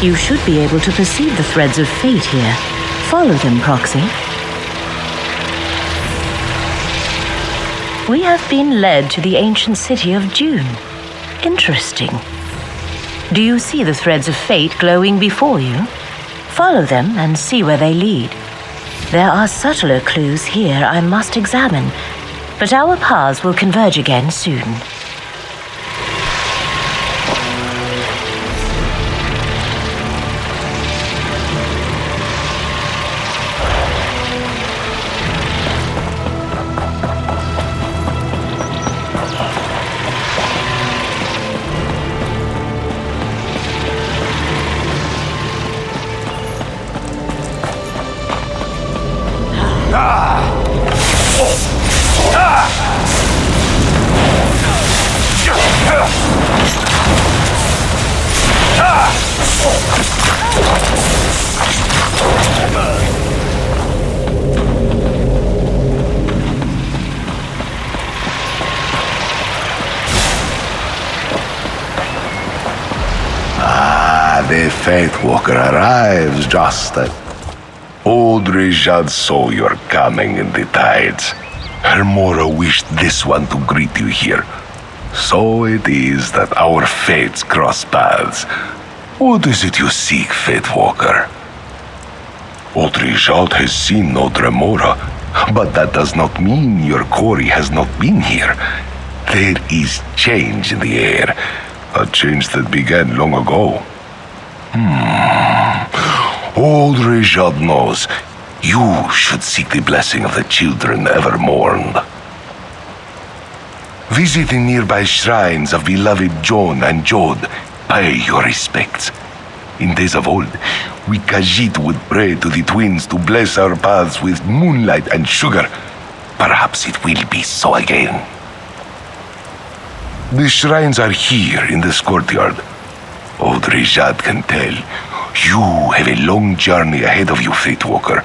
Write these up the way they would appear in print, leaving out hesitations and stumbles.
You should be able to perceive the threads of fate here. Follow them, Proxy. We have been led to the ancient city of June. Interesting. Do you see the threads of fate glowing before you? Follow them and see where they lead. There are subtler clues here I must examine, but our paths will converge again soon. The Faith Walker arrives just at... Old Rejad saw your coming in the tides. Hermora wished this one to greet you here. So it is that our fates cross paths. What is it you seek, Faith Walker? Old Rejad has seen no Remora, but that does not mean your quarry has not been here. There is change in the air, a change that began long ago. Old Rejad knows you should seek the blessing of the children ever mourned. Visit the nearby shrines of beloved John and Jod. Pay your respects. In days of old, we Khajiit would pray to the twins to bless our paths with moonlight and sugar. Perhaps it will be so again. The shrines are here in this courtyard. Old Rejad can tell. You have a long journey ahead of you, Faith Walker.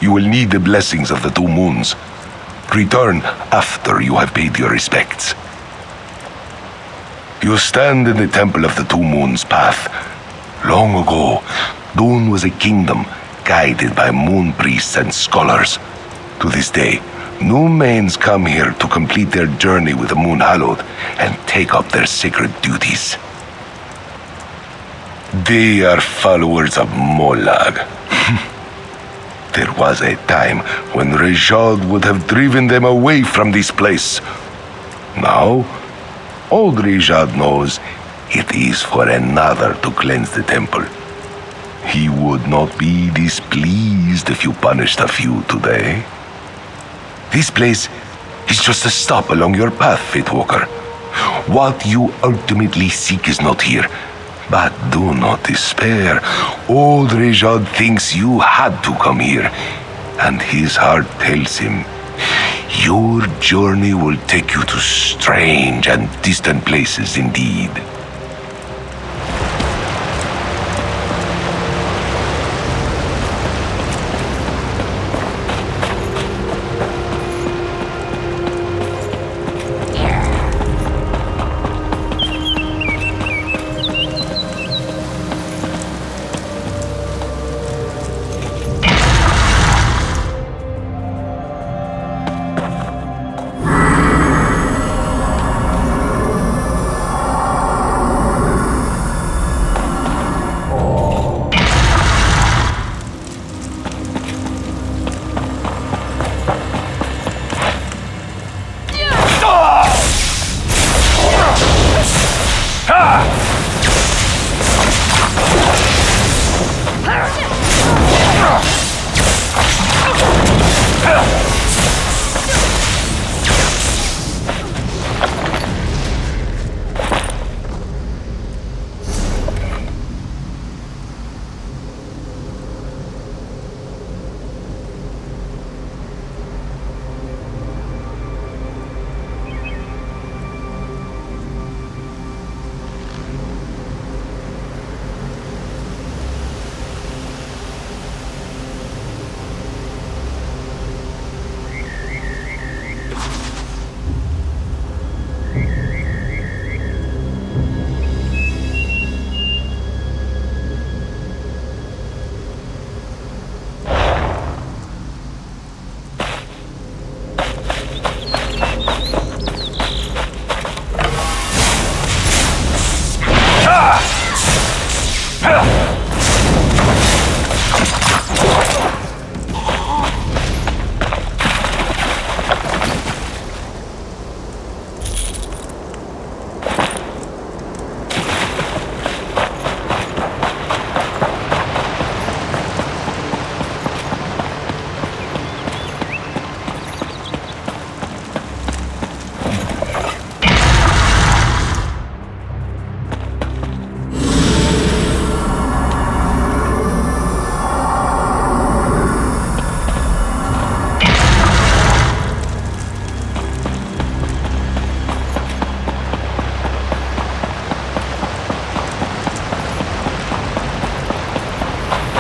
You will need the blessings of the two moons. Return after you have paid your respects. You stand in the temple of the two moons path. Long ago, Dune was a kingdom guided by moon priests and scholars. To this day, new mains come here to complete their journey with the moon hallowed and take up their sacred duties. They are followers of Molag. There was a time when Rejad would have driven them away from this place. Now, old Rejad knows it is for another to cleanse the temple. He would not be displeased if you punished a few today. This place is just a stop along your path, Faith Walker. What you ultimately seek is not here. But do not despair. Old Rejad thinks you had to come here, and his heart tells him your journey will take you to strange and distant places indeed.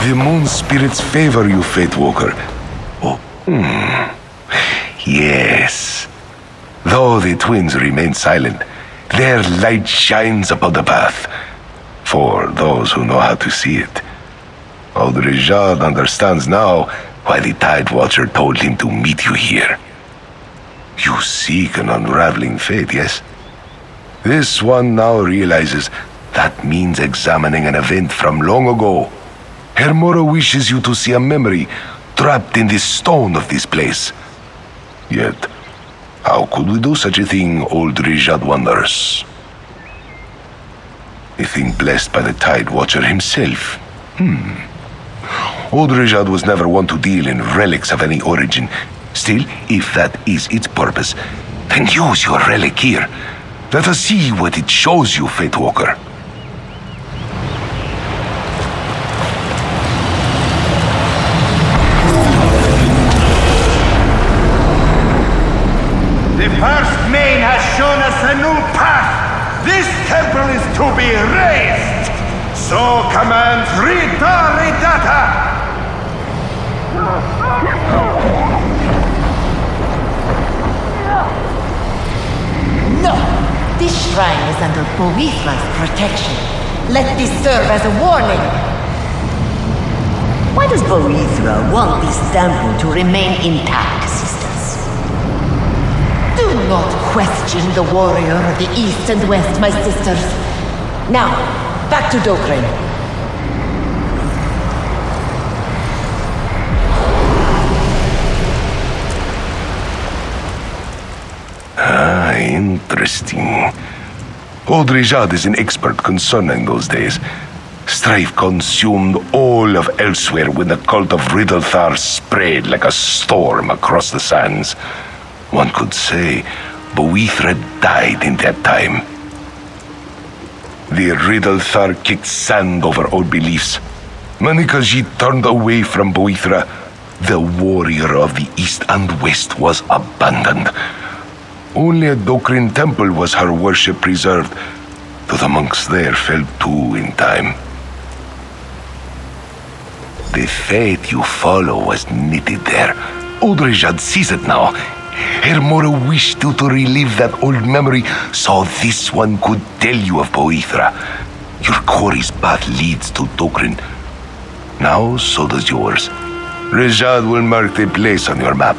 The moon spirits favor you, Fate Walker. Oh, yes. Though the twins remain silent, their light shines upon the path, for those who know how to see it. Old Rijad understands now why the Tide Watcher told him to meet you here. You seek an unraveling fate, yes? This one now realizes that means examining an event from long ago. Hermora wishes you to see a memory trapped in the stone of this place. Yet, how could we do such a thing, old Rijad wonders? A thing blessed by the Tide Watcher himself. Old Rijad was never one to deal in relics of any origin. Still, if that is its purpose, then use your relic here. Let us see what it shows you, Fate Walker. The first main has shown us a new path. This temple is to be raised. So commands Rita Ridata. No! This shrine is under Boethra's protection. Let this serve as a warning. Why does Boethra want this temple to remain intact, sisters? Do not question the warrior of the East and West, my sisters. Now, back to Dokren. Interesting. Old Rijad is an expert concerning those days. Strife consumed all of elsewhere when the cult of Riddlethar spread like a storm across the sands. One could say Boethra died in that time. The Riddlethar kicked sand over old beliefs. Manikaji turned away from Boethra. The warrior of the East and West was abandoned. Only at Dokrin Temple was her worship preserved, though the monks there fell too in time. The fate you follow was knitted there. Old Rijad sees it now. Hermora wished you to relive that old memory, so this one could tell you of Boethra. Your quarry's path leads to Dokrin. Now, so does yours. Rijad will mark the place on your map.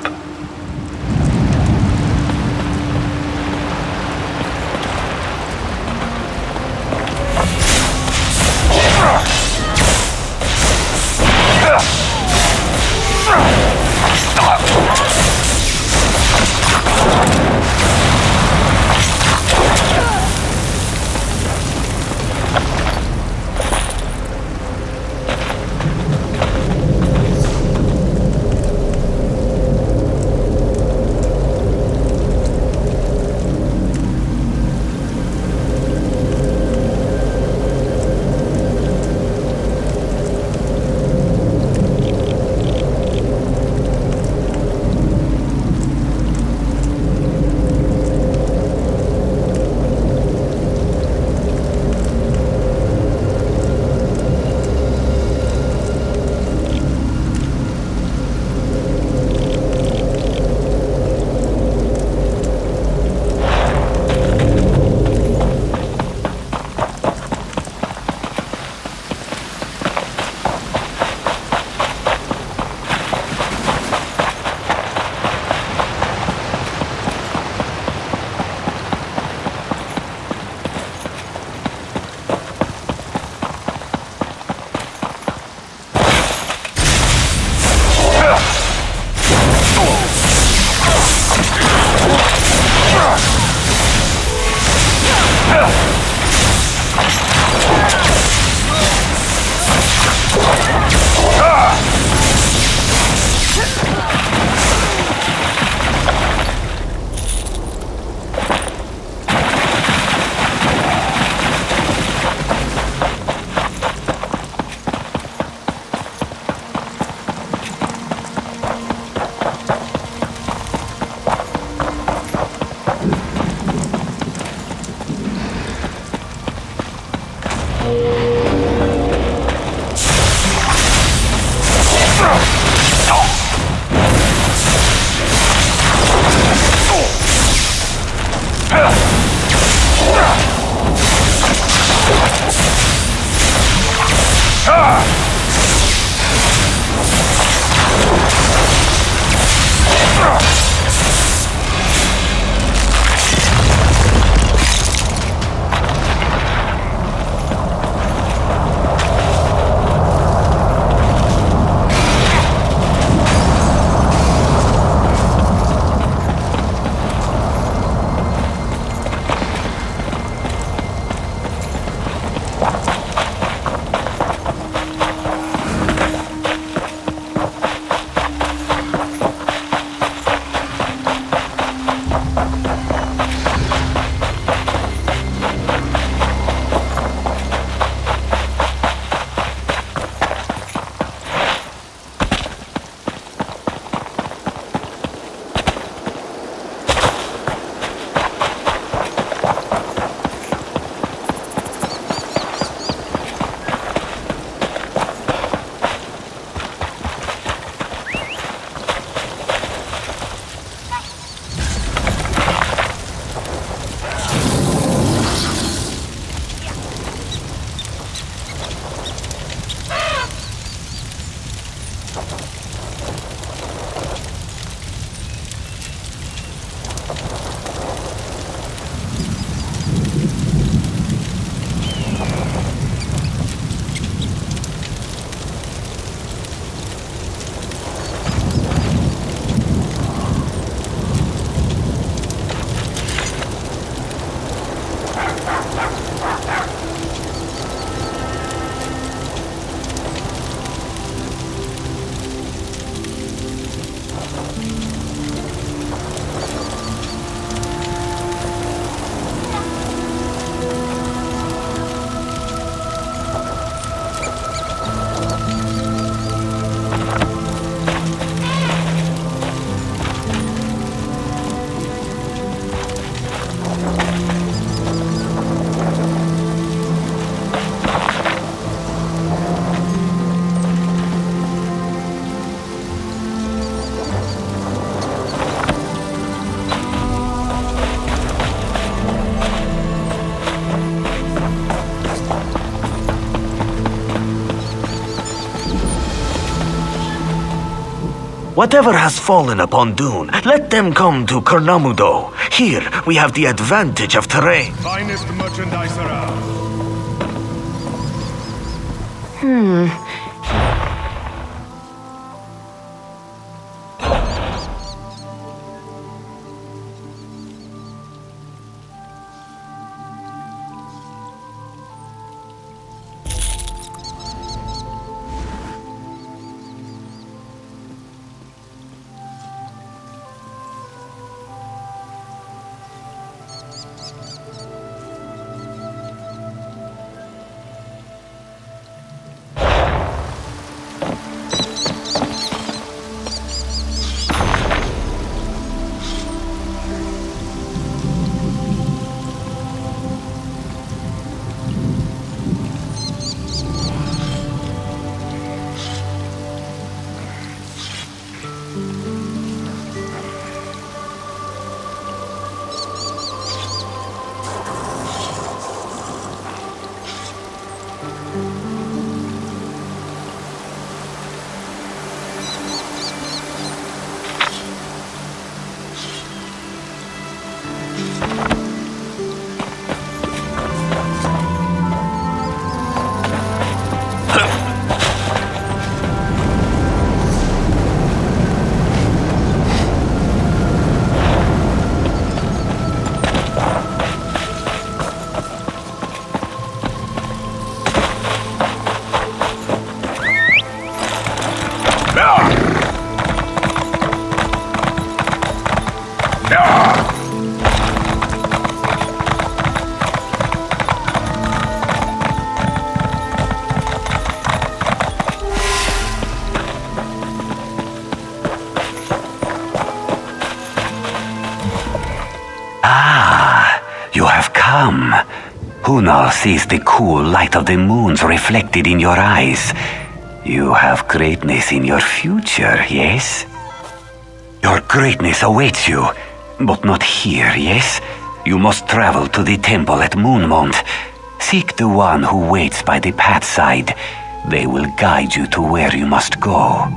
Whatever has fallen upon Dune, let them come to Kornamudo. Here, we have the advantage of terrain. Finest merchandise around. You have come. Hunal sees the cool light of the moons reflected in your eyes. You have greatness in your future, yes? Your greatness awaits you, but not here, yes? You must travel to the temple at Moonmont. Seek the one who waits by the path side. They will guide you to where you must go.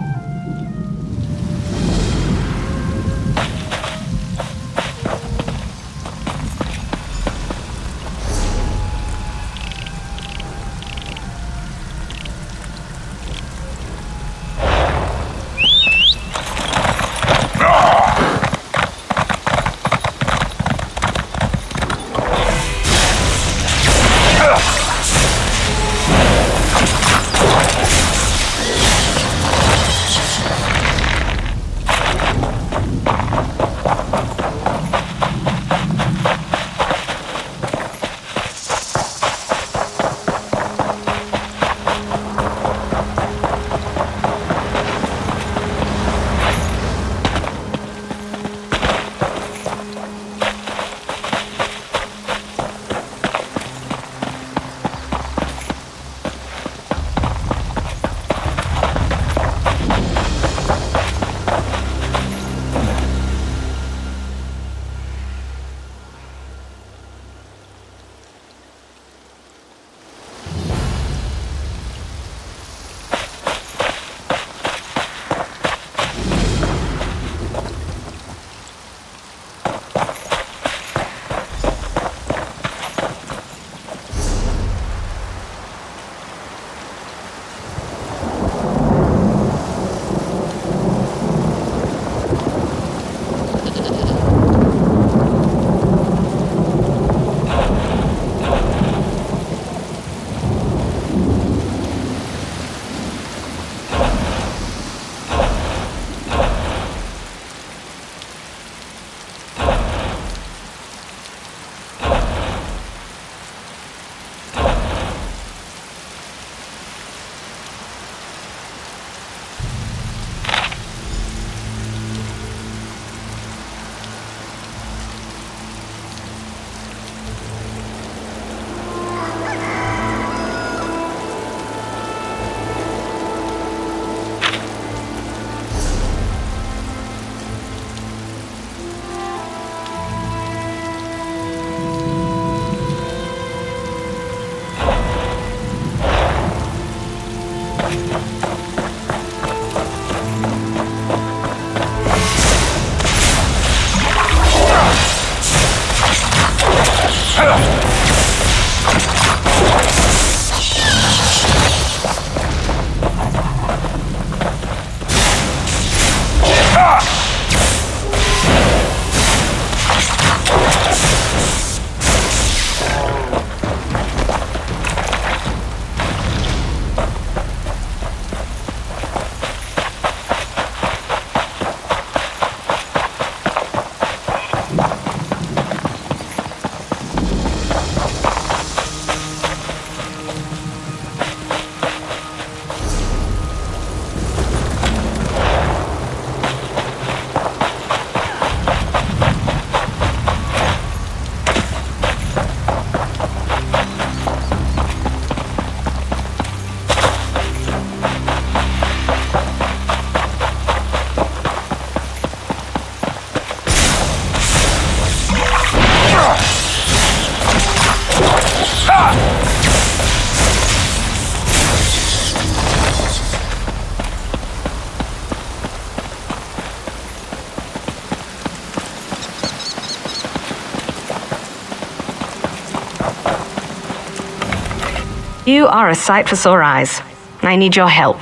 You are a sight for sore eyes. I need your help.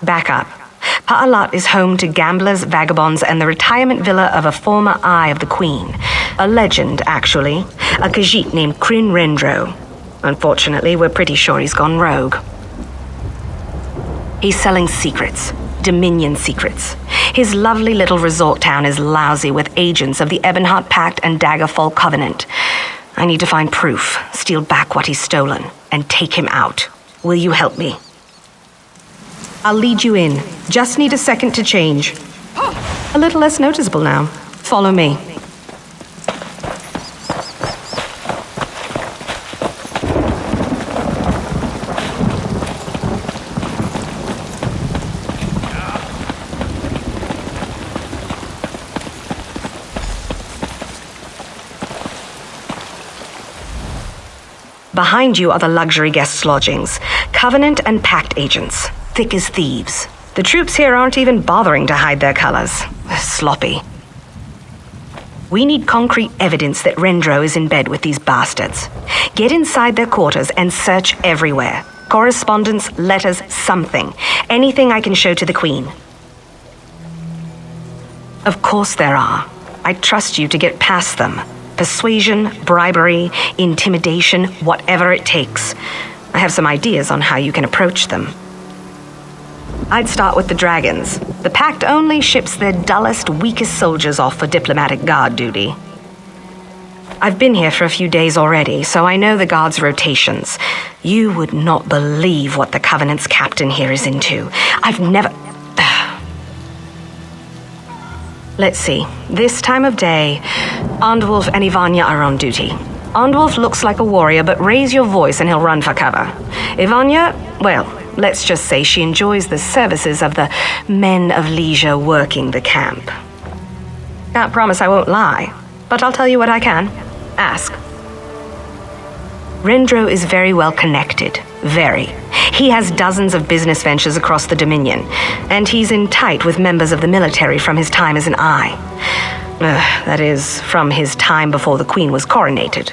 Back up. Pa'alat is home to gamblers, vagabonds, and the retirement villa of a former Eye of the Queen. A legend, actually. A Khajiit named Kryn Rendro. Unfortunately, we're pretty sure he's gone rogue. He's selling secrets. Dominion secrets. His lovely little resort town is lousy with agents of the Ebonheart Pact and Daggerfall Covenant. I need to find proof, steal back what he's stolen, and take him out. Will you help me? I'll lead you in. Just need a second to change. A little less noticeable now. Follow me. Behind you are the luxury guests' lodgings. Covenant and Pact agents. Thick as thieves. The troops here aren't even bothering to hide their colors. They're sloppy. We need concrete evidence that Rendro is in bed with these bastards. Get inside their quarters and search everywhere. Correspondence, letters, something. Anything I can show to the Queen. Of course there are. I trust you to get past them. Persuasion, bribery, intimidation, whatever it takes. I have some ideas on how you can approach them. I'd start with the dragons. The Pact only ships their dullest, weakest soldiers off for diplomatic guard duty. I've been here for a few days already, so I know the guards' rotations. You would not believe what the Covenant's captain here is into. I've never... Let's see. This time of day, Andwulf and Ivania are on duty. Andwulf looks like a warrior, but raise your voice and he'll run for cover. Ivania, well, let's just say she enjoys the services of the men of leisure working the camp. Can't promise I won't lie, but I'll tell you what I can. Ask. Rendro is very well connected. Very. He has dozens of business ventures across the Dominion, and he's in tight with members of the military from his time as an Eye. That is, from his time before the Queen was coronated.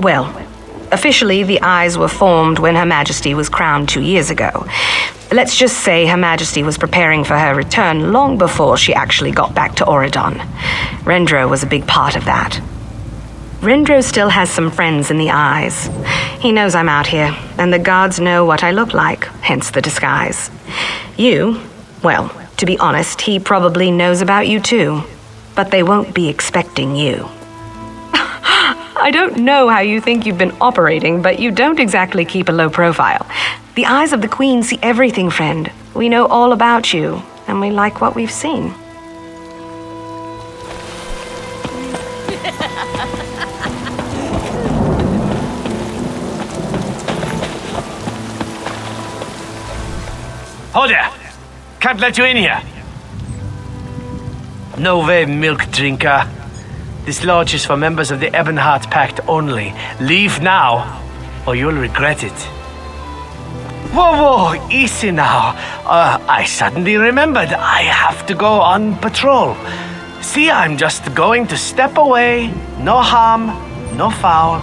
Well, officially the Eyes were formed when Her Majesty was crowned 2 years ago. Let's just say Her Majesty was preparing for her return long before she actually got back to Auradon. Rendro was a big part of that. Rendro still has some friends in the Eyes. He knows I'm out here, and the guards know what I look like, hence the disguise. You, well, to be honest, he probably knows about you too, but they won't be expecting you. I don't know how you think you've been operating, but you don't exactly keep a low profile. The eyes of the Queen see everything, friend. We know all about you, and we like what we've seen. Hold there! Can't let you in here. No way, milk drinker. This lodge is for members of the Ebonheart Pact only. Leave now, or you'll regret it. Whoa, easy now. I suddenly remembered I have to go on patrol. See, I'm just going to step away. No harm, no foul.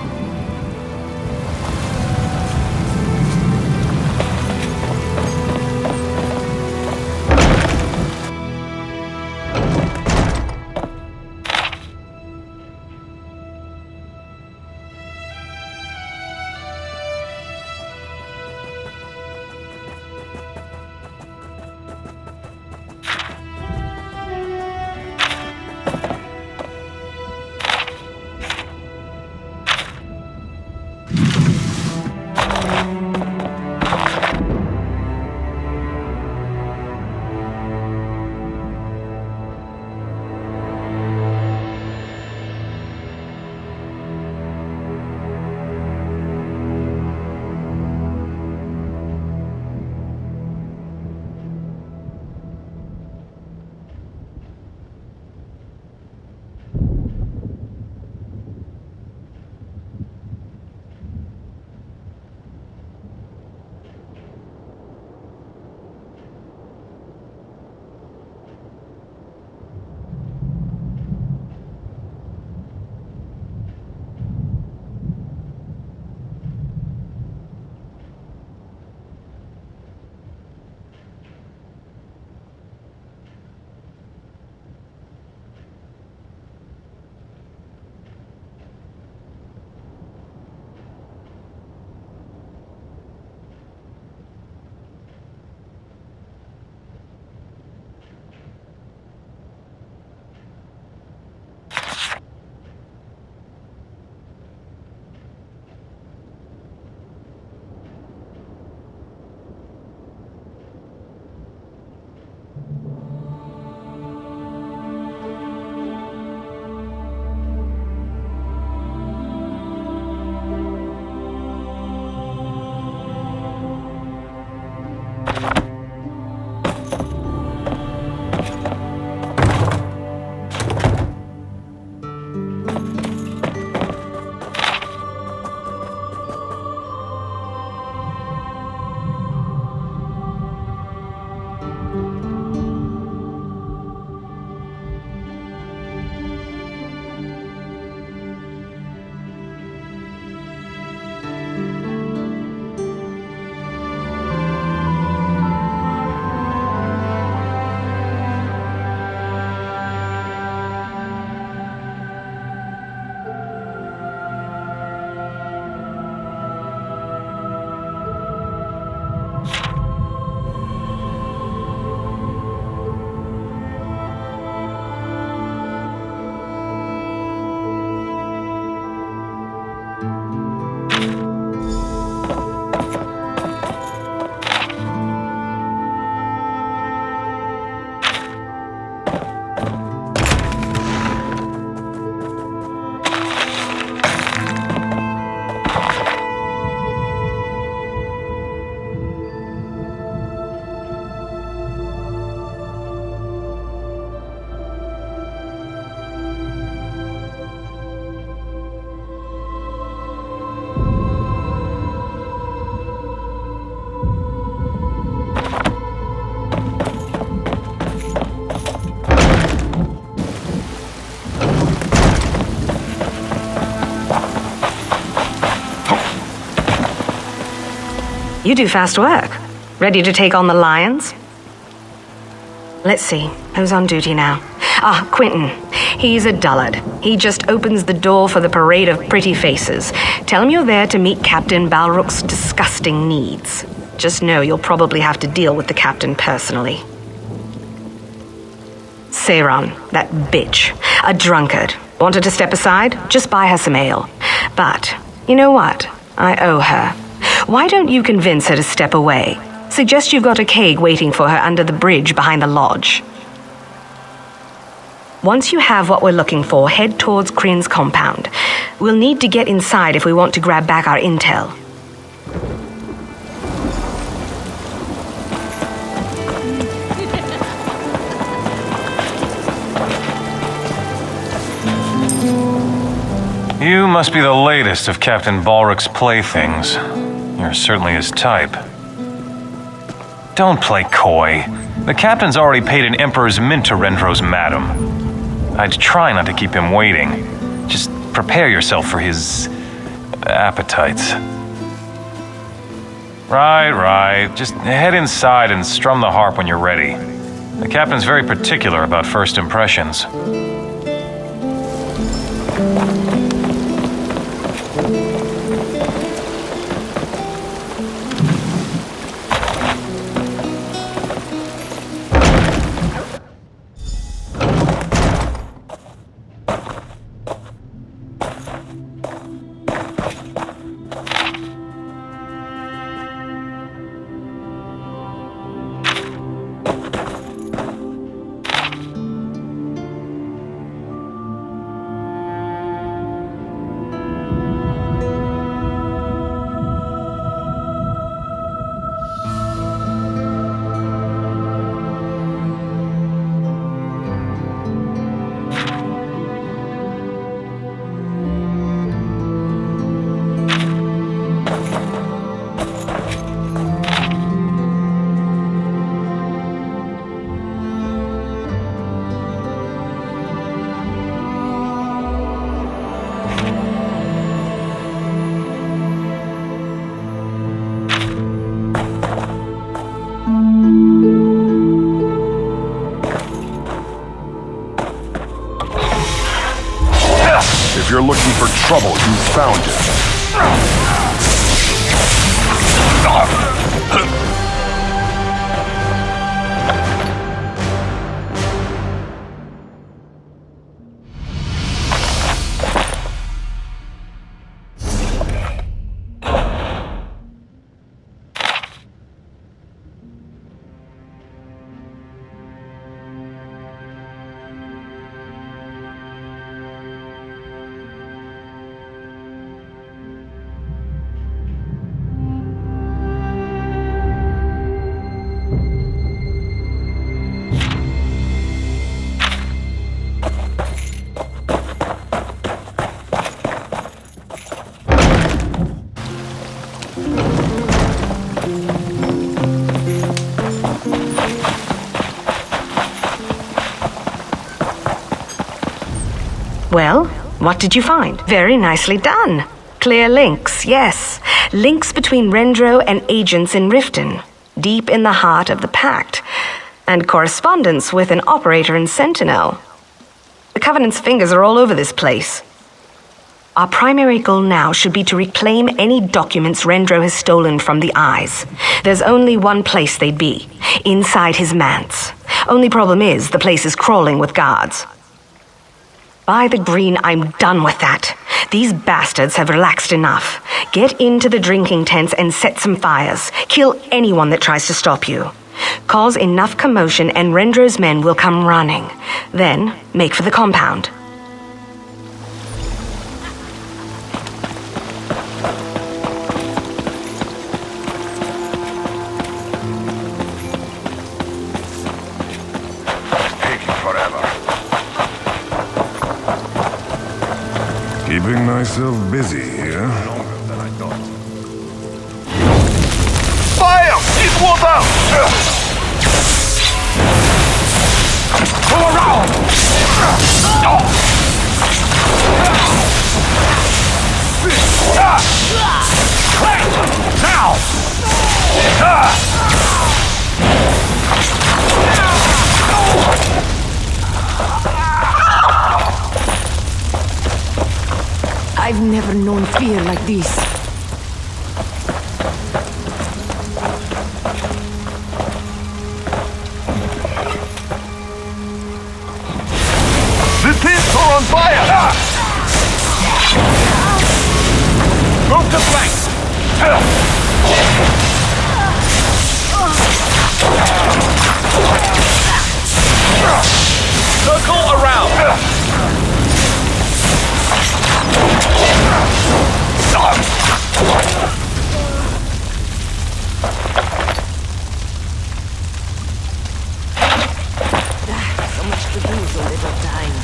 you do fast work. Ready to take on the lions? Let's see, who's on duty now? Ah, Quentin. He's a dullard. He just opens the door for the parade of pretty faces. Tell him you're there to meet Captain Balrog's disgusting needs. Just know you'll probably have to deal with the captain personally. Seiran, that bitch. A drunkard. Wanted to step aside? Just buy her some ale. But, you know what? I owe her. Why don't you convince her to step away? Suggest you've got a keg waiting for her under the bridge behind the lodge. Once you have what we're looking for, head towards Kryn's compound. We'll need to get inside if we want to grab back our intel. You must be the latest of Captain Balrog's playthings. You're certainly his type. Don't play coy. The captain's already paid an emperor's mint to Rendro's madam. I'd try not to keep him waiting. Just prepare yourself for his appetites. Right. Just head inside and strum the harp when you're ready. The captain's very particular about first impressions. If you're looking for trouble, you found it. Well, what did you find? Very nicely done. Clear links, yes. Links between Rendro and agents in Riften, deep in the heart of the Pact, and correspondence with an operator in Sentinel. The Covenant's fingers are all over this place. Our primary goal now should be to reclaim any documents Rendro has stolen from the Eyes. There's only one place they'd be, inside his manse. Only problem is, the place is crawling with guards. By the green, I'm done with that. These bastards have relaxed enough. Get into the drinking tents and set some fires. Kill anyone that tries to stop you. Cause enough commotion and Rendro's men will come running. Then, make for the compound. Keeping myself busy here. Fire! Deep water! Go around! Now! never known fear like this. The tents are on fire! Move to flank! Circle around! So much to do, so little time.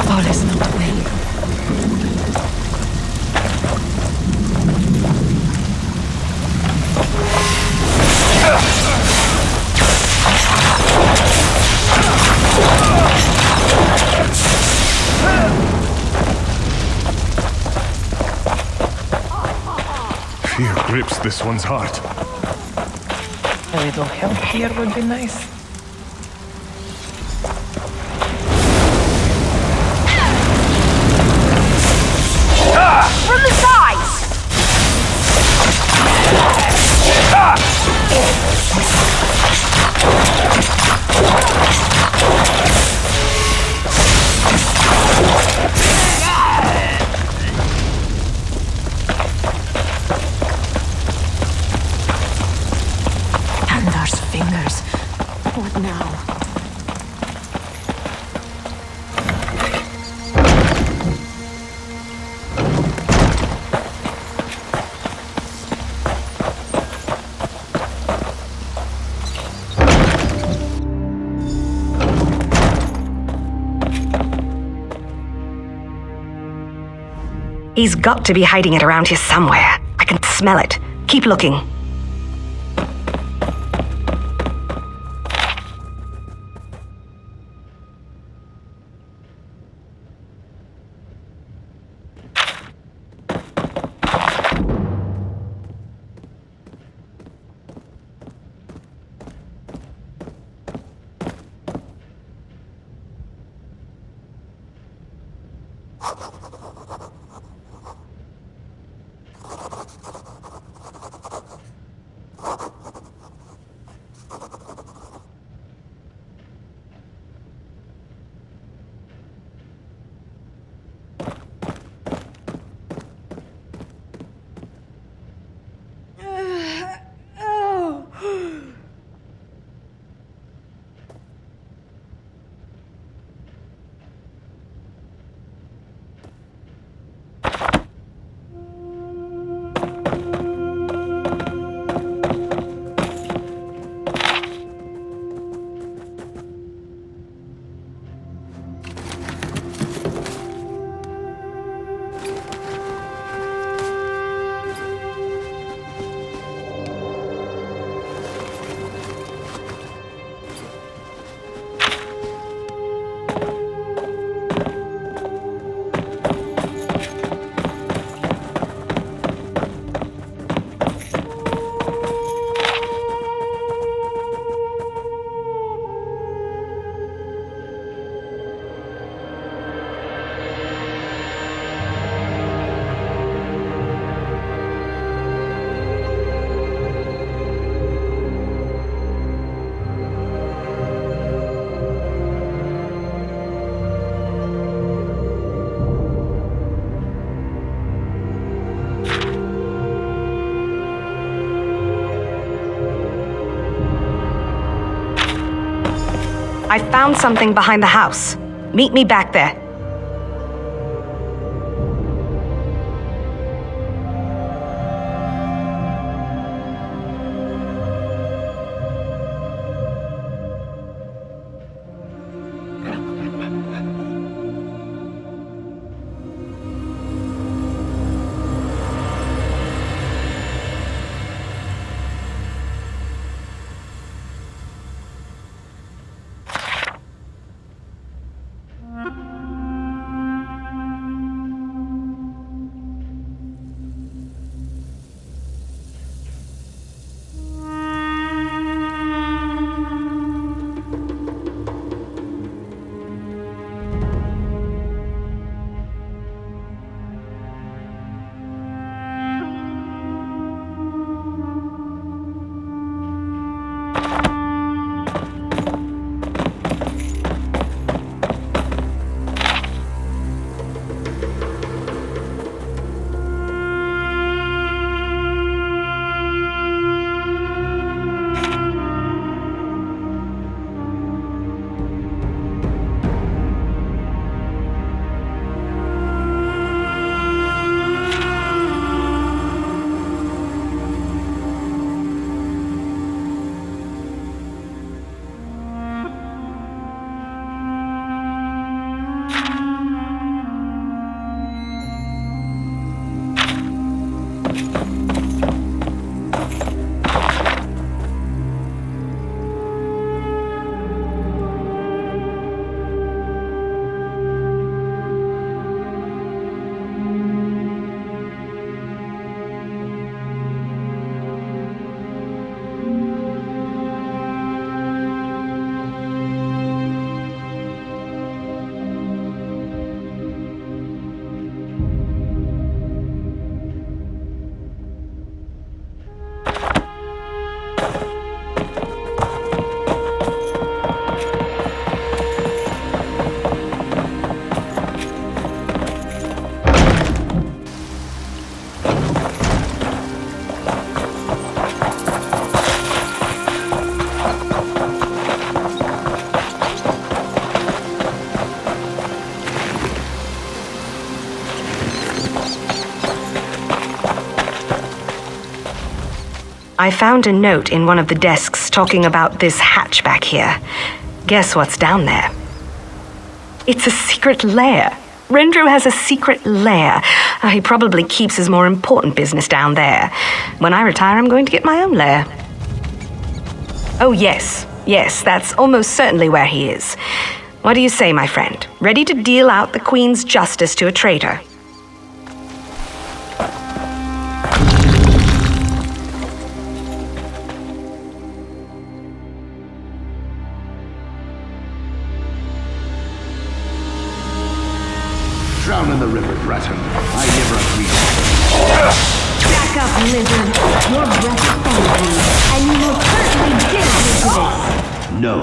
All is not well. Fear grips this one's heart. A little help here would be nice. From the sides! Tandar's fingers. What now? He's got to be hiding it around here somewhere. I can smell it. Keep looking. I found something behind the house. Meet me back there. I found a note in one of the desks talking about this hatch back here. Guess what's down there? It's a secret lair. Rendro has a secret lair. He probably keeps his more important business down there. When I retire, I'm going to get my own lair. Oh, yes. Yes, that's almost certainly where he is. What do you say, my friend? Ready to deal out the Queen's justice to a traitor? Drown in the river, Breton. I never agreed. Back up, lizard. Your breath failed me, and you will certainly get me to this. No,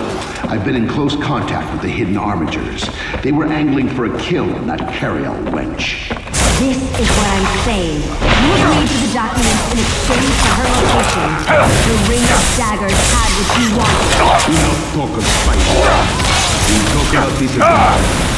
I've been in close contact with the hidden armigers. They were angling for a kill on that Cariel wench. This is what I'm saying. You agreed to the documents in exchange for her location. The ring of daggers had what you wanted. We don't talk of fight. We talk about this again.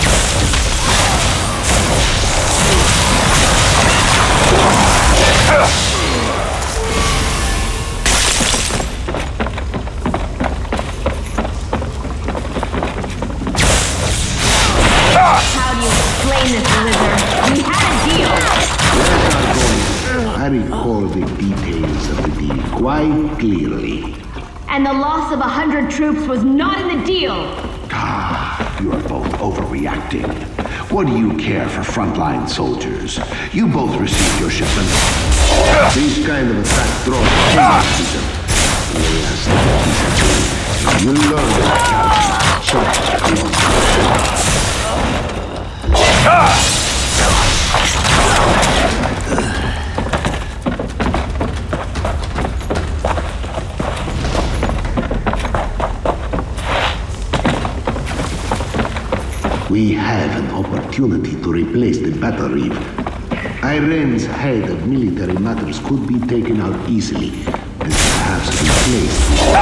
How do you explain this, lizard? We had a deal. I recall the details of the deal quite clearly. And the loss of 100 troops was not in the deal. You are both overreacting. What do you care for frontline soldiers? You both received your shipment. These kind of attacks draw attention. You learn that we have an opportunity to replace the battle reef. Irene's head of military matters could be taken out easily, and perhaps replaced with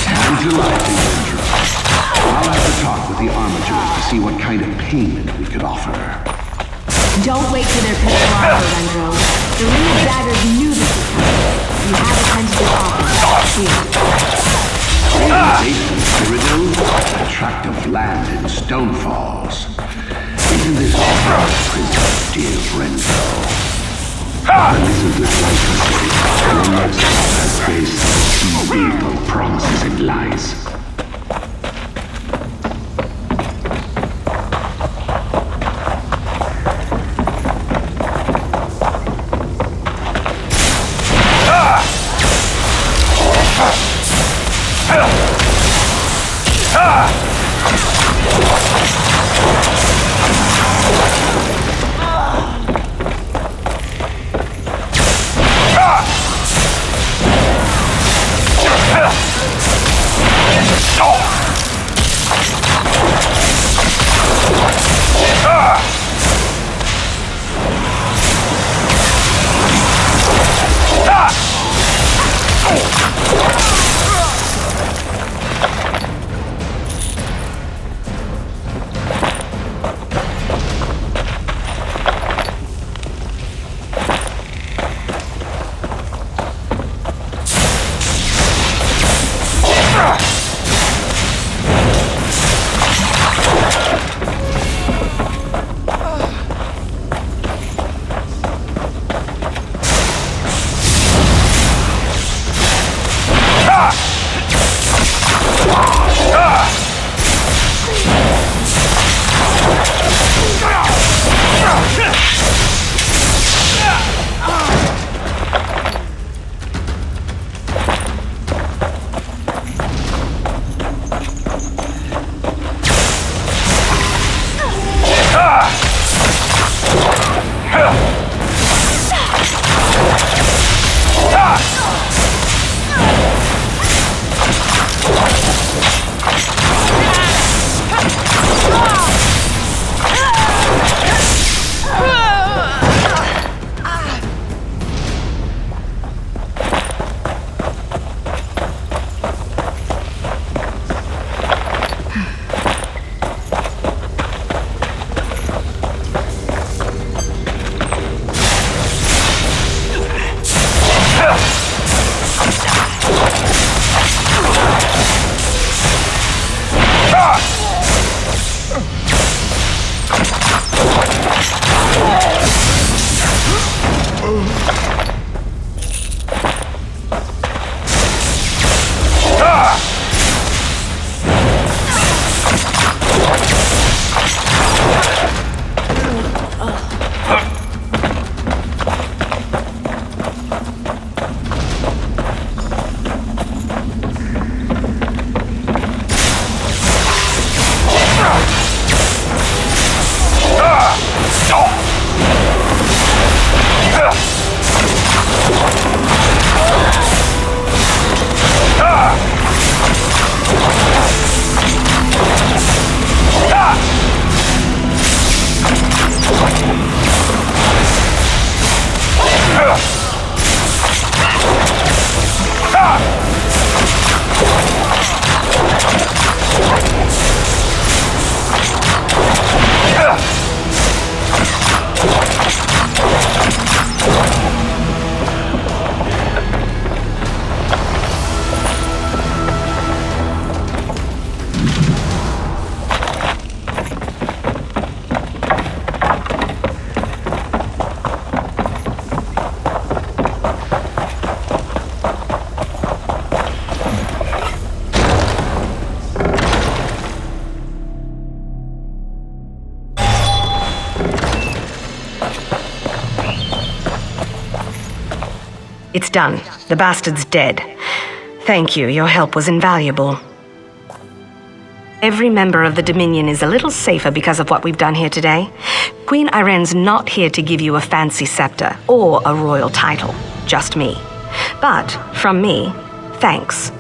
Angela. I'll have to talk with the armigers to see what kind of payment we could offer. Don't wait for their pistol offer, Rendro. The ring of daggers knew this was coming. You have a tentative offer. Cyrodiil, a tract of land in Stonefalls. Isn't this offer a prison, dear Rendro? Listen to this life history. Your next has faced brutal promises and lies. It's done. The bastard's dead. Thank you. Your help was invaluable. Every member of the Dominion is a little safer because of what we've done here today. Queen Irene's not here to give you a fancy scepter or a royal title. Just me. But, from me, thanks.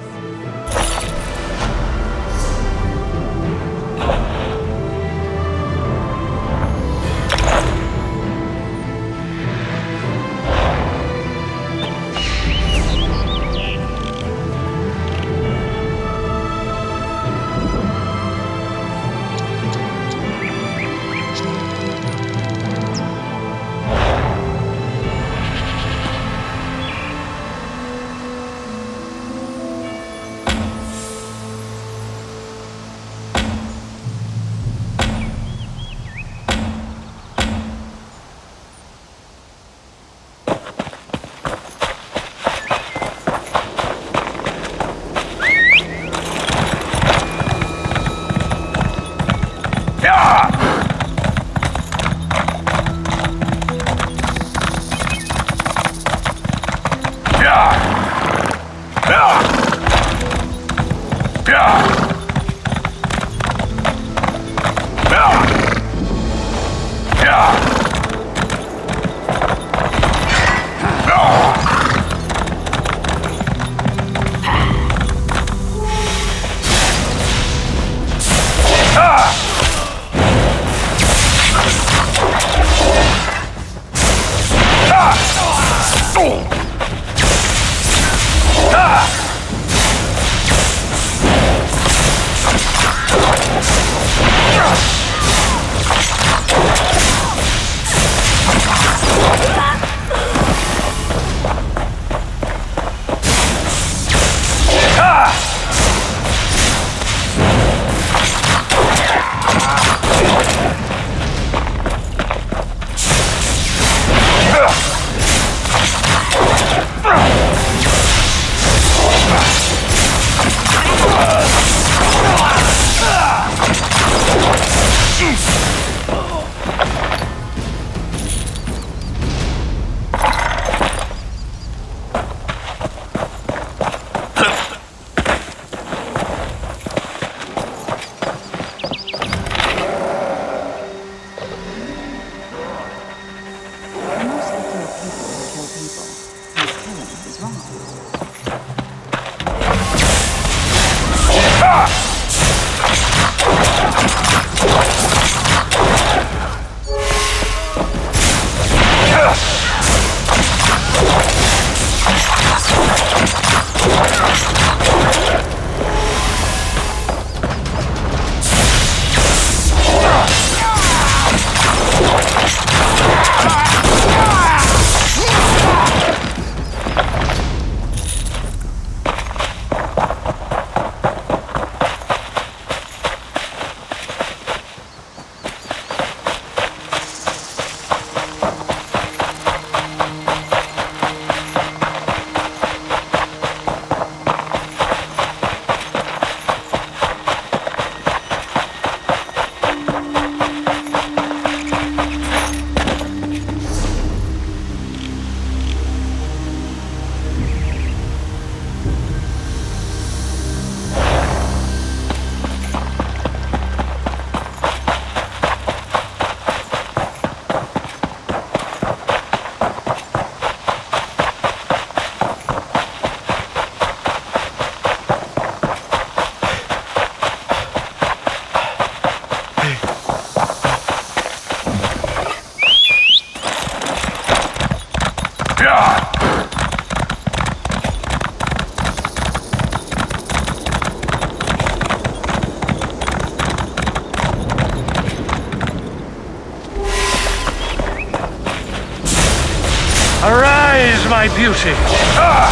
Arise, my beauty.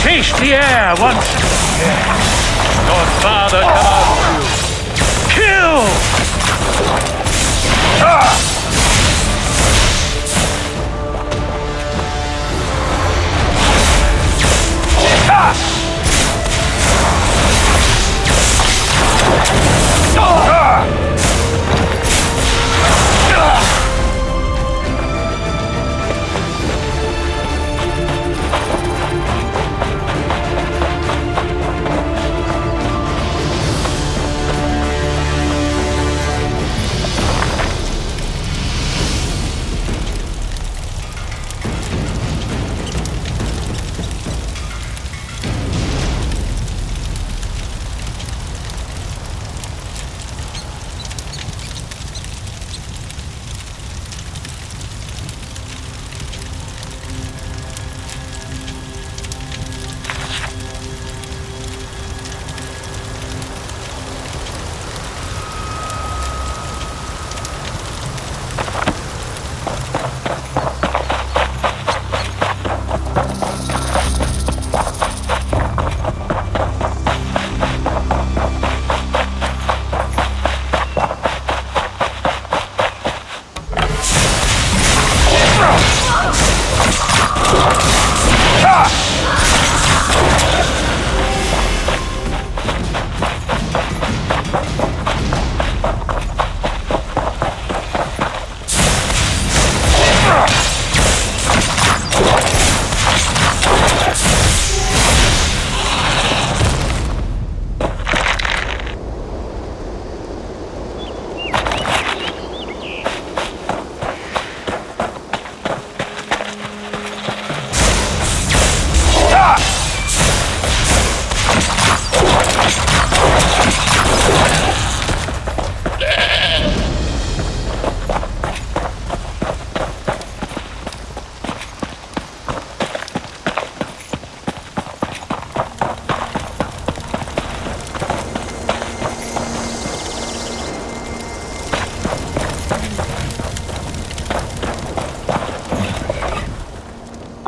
Taste the air once. Your father commands you. Kill!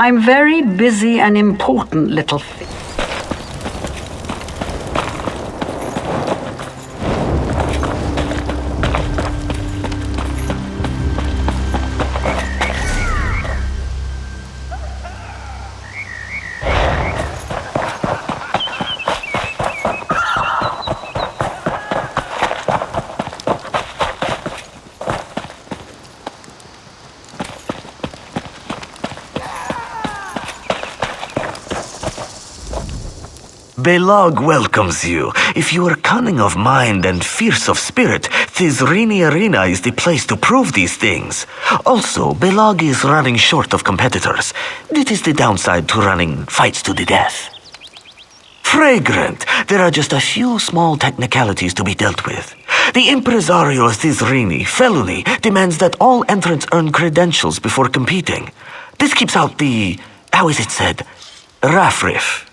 I'm very busy and important, little thing. Belag welcomes you. If you are cunning of mind and fierce of spirit, Thizrini Arena is the place to prove these things. Also, Belag is running short of competitors. It is the downside to running fights to the death. Fragrant. There are just a few small technicalities to be dealt with. The impresario Thizrini, Felony, demands that all entrants earn credentials before competing. This keeps out the, how is it said, raffriff.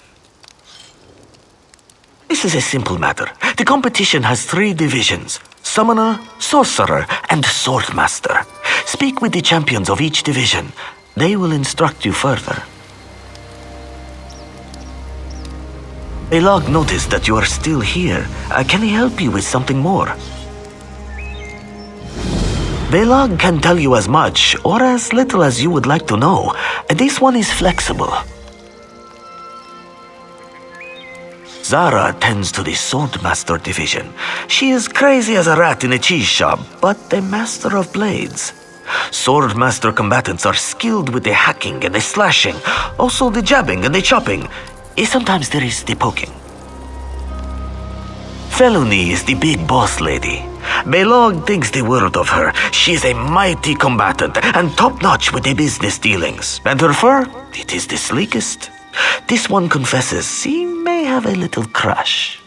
This is a simple matter. The competition has 3 divisions: Summoner, Sorcerer, and Swordmaster. Speak with the champions of each division. They will instruct you further. Belag noticed that you are still here. Can he help you with something more? Belag can tell you as much or as little as you would like to know. This one is flexible. Zara tends to the Swordmaster division. She is crazy as a rat in a cheese shop, but a master of blades. Swordmaster combatants are skilled with the hacking and the slashing, also the jabbing and the chopping. Sometimes there is the poking. Felony is the big boss lady. Belag thinks the world of her. She is a mighty combatant and top-notch with the business dealings. And her fur, it is the sleekest. This one confesses she may have a little crush.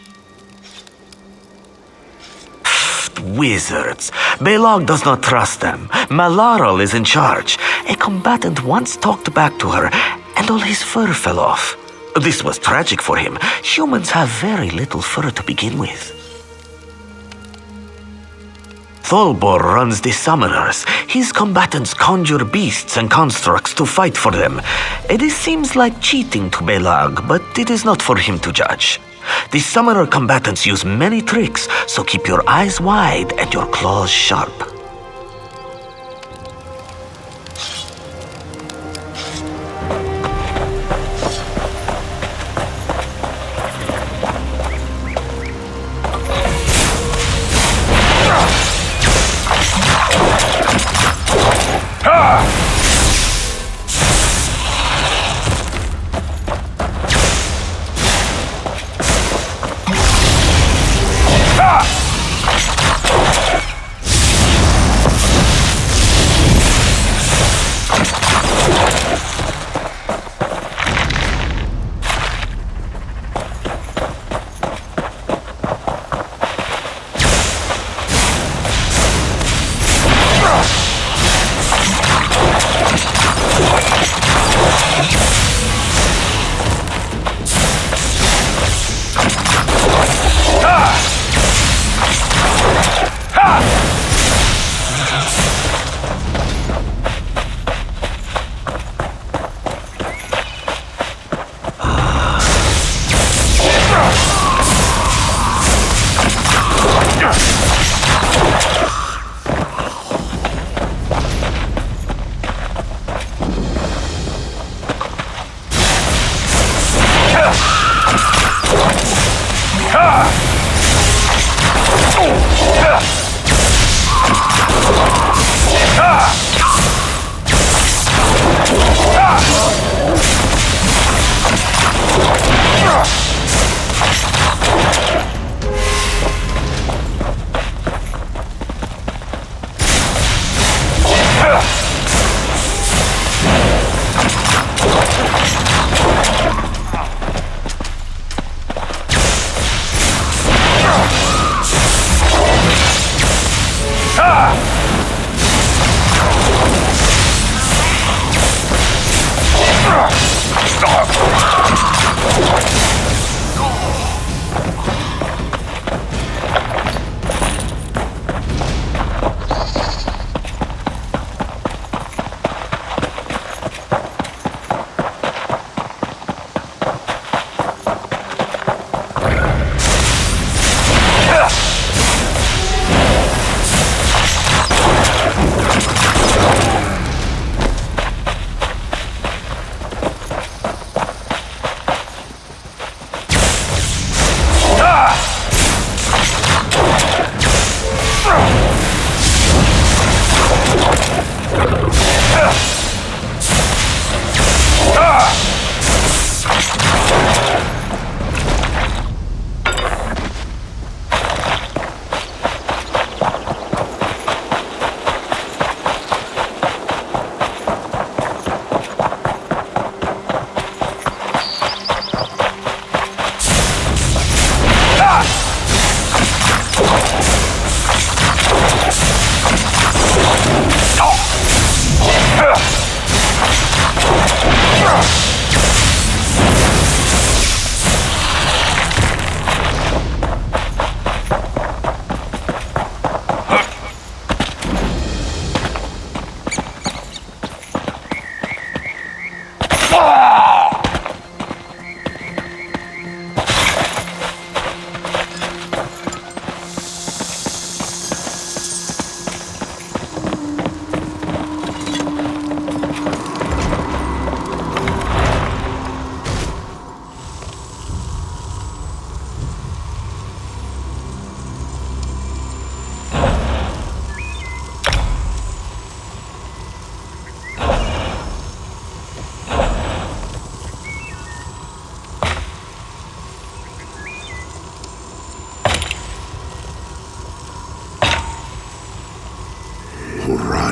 Wizards. Belag does not trust them. Malaral is in charge. A combatant once talked back to her, and all his fur fell off. This was tragic for him. Humans have very little fur to begin with. Tholbor runs the summoners. His combatants conjure beasts and constructs to fight for them. This seems like cheating to Belag, but it is not for him to judge. The summoner combatants use many tricks, so keep your eyes wide and your claws sharp.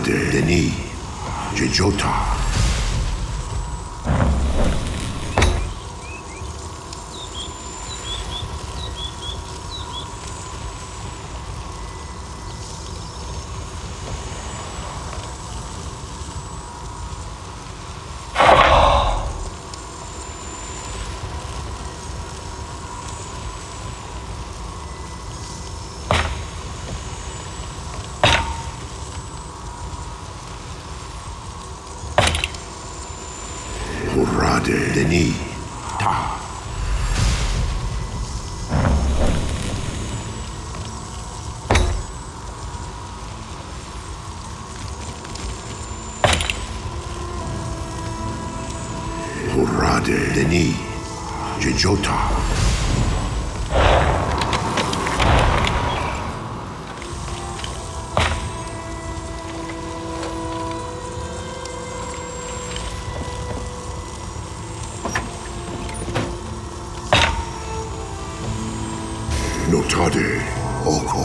Urade Deni Jejota. Urade Deni Ta. Urade Deni Jejota. Notade Oko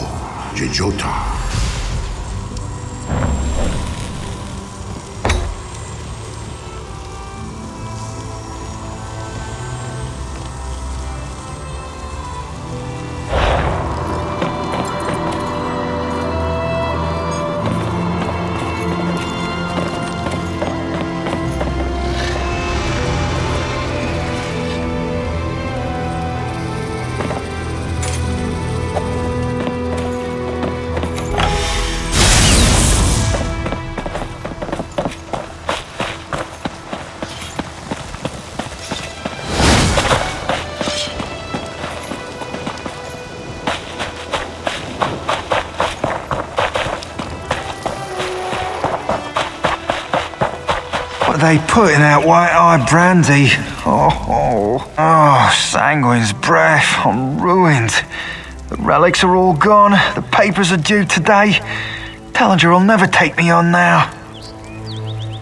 Jejota. What they put in that white-eyed brandy? Sanguine's breath. I'm ruined. The relics are all gone. The papers are due today. Tellinger will never take me on now.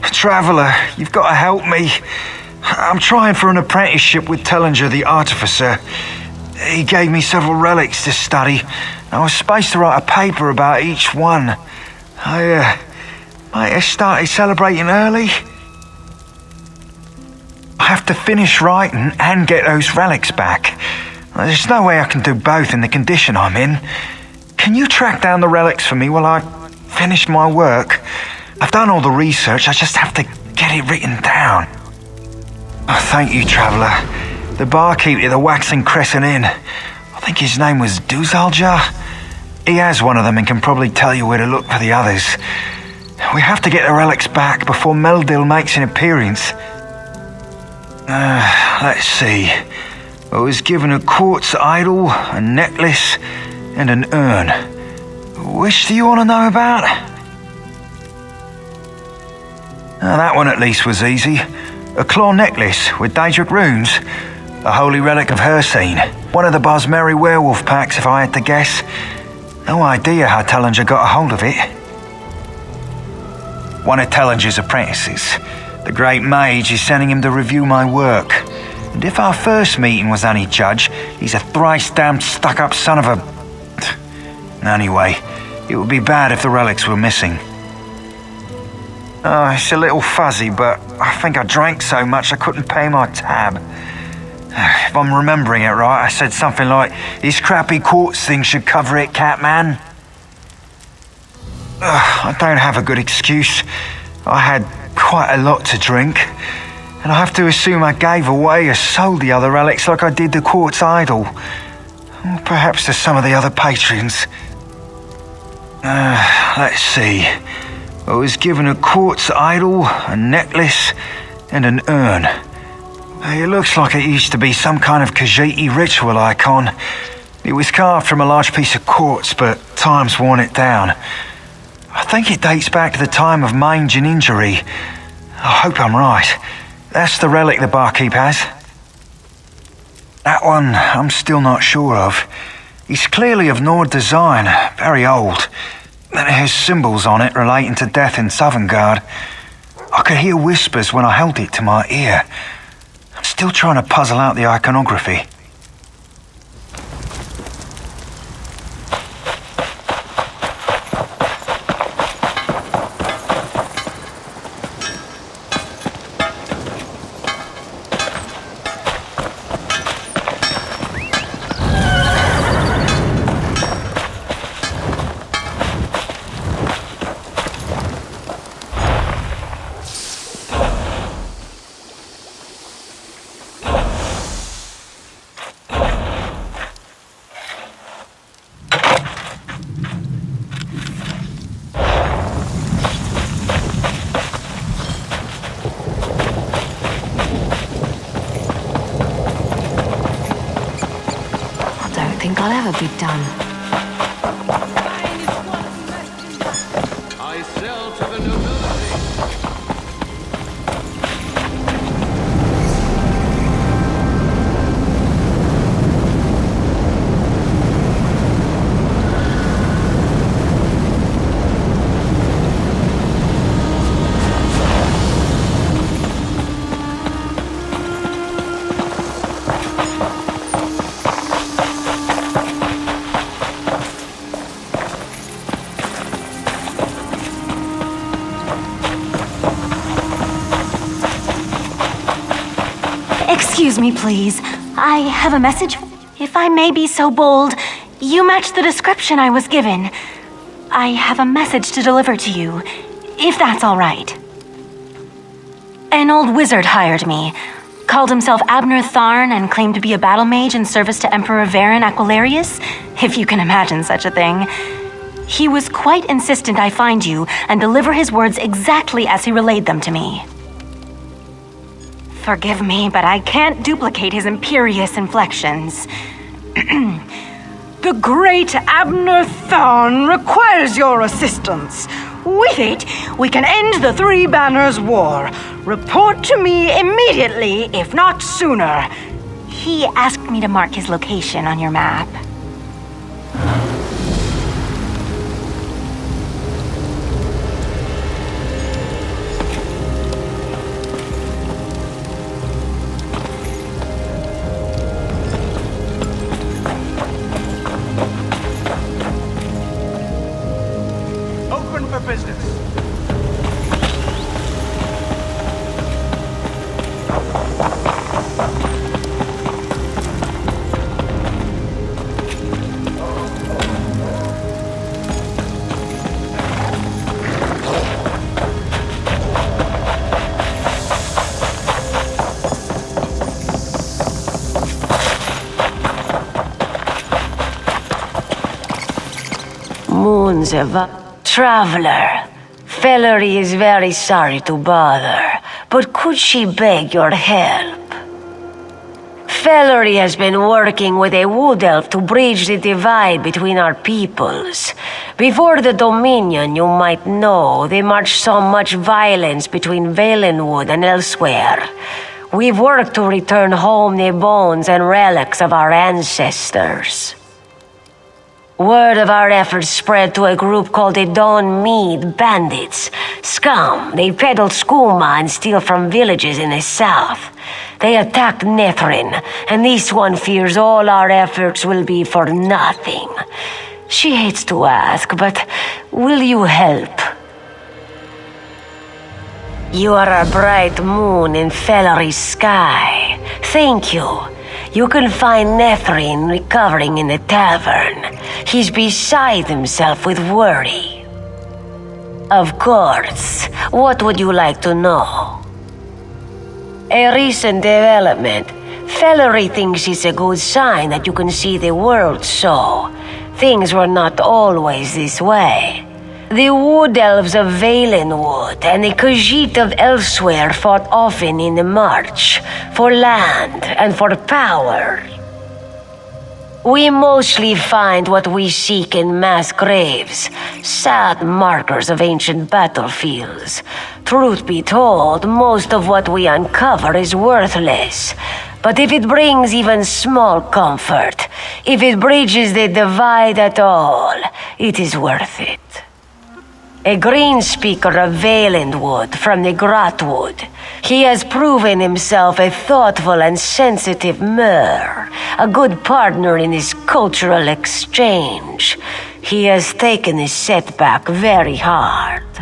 Traveller, you've got to help me. I'm trying for an apprenticeship with Tellinger the Artificer. He gave me several relics to study. I was supposed to write a paper about each one. I might have started celebrating early. I have to finish writing and get those relics back. There's no way I can do both in the condition I'm in. Can you track down the relics for me while I finish my work? I've done all the research, I just have to get it written down. Oh, thank you, Traveller. The barkeep at the Waxing Crescent Inn, I think his name was Duzalja. He has one of them and can probably tell you where to look for the others. We have to get the relics back before Meldil makes an appearance. Let's see. I was given a quartz idol, a necklace, and an urn. Which do you want to know about? That one at least was easy. A claw necklace with Daedric runes. A holy relic of Hirsine. One of the Bosmeri werewolf packs, if I had to guess. No idea how Tellinger got a hold of it. One of Tellinger's apprentices. The great mage is sending him to review my work. And if our first meeting was any judge, he's a thrice-damned stuck-up son of a... Anyway, it would be bad if the relics were missing. It's a little fuzzy, but I think I drank so much I couldn't pay my tab. If I'm remembering it right, I said something like, "This crappy quartz thing should cover it, Catman." I don't have a good excuse. I had quite a lot to drink, and I have to assume I gave away or sold the other relics like I did the quartz idol. Or perhaps to some of the other patrons. Let's see. I was given a quartz idol, a necklace, and an urn. It looks like it used to be some kind of Khajiit ritual icon. It was carved from a large piece of quartz, but time's worn it down. I think it dates back to the time of mange and injury. I hope I'm right. That's the relic the barkeep has. That one I'm still not sure of. It's clearly of Nord design, very old. And it has symbols on it relating to death in Sovngarde. I could hear whispers when I held it to my ear. I'm still trying to puzzle out the iconography. think I'll ever be done. I sell to the nobility. Excuse me, please. I have a message. If I may be so bold, you match the description I was given. I have a message to deliver to you, if that's all right. An old wizard hired me. Called himself Abner Tharn and claimed to be a battle mage in service to Emperor Varen Aquilarius, if you can imagine such a thing. He was quite insistent I find you and deliver his words exactly as he relayed them to me. Forgive me, but I can't duplicate his imperious inflections. The great Abner Tharn requires your assistance. With it, we can end the Three Banners War. Report to me immediately, if not sooner. He asked me to mark his location on your map. Open for business. Moons of Traveler, Fellery is very sorry to bother, but could she beg your help? Fellery has been working with a wood elf to bridge the divide between our peoples. Before the Dominion, you might know, they marched so much violence between Valenwood and elsewhere. We've worked to return home the bones and relics of our ancestors. Word of our efforts spread to a group called the Dawn Mead Bandits. Scum, they peddle skooma and steal from villages in the south. They attacked Nethrin, and this one fears all our efforts will be for nothing. She hates to ask, but will you help? You are a bright moon in Fellery's sky. Thank you. You can find Nethrin recovering in the tavern. He's beside himself with worry. Of course. What would you like to know? A recent development. Fellery thinks it's a good sign that you can see the world so. Things were not always this way. The Wood Elves of Valenwood and the Khajiit of elsewhere fought often in the march, for land and for power. We mostly find what we seek in mass graves, sad markers of ancient battlefields. Truth be told, most of what we uncover is worthless. But if it brings even small comfort, if it bridges the divide at all, it is worth it. A green speaker of Valenwood from the Grotwood. He has proven himself a thoughtful and sensitive Mer, a good partner in this cultural exchange. He has taken his setback very hard.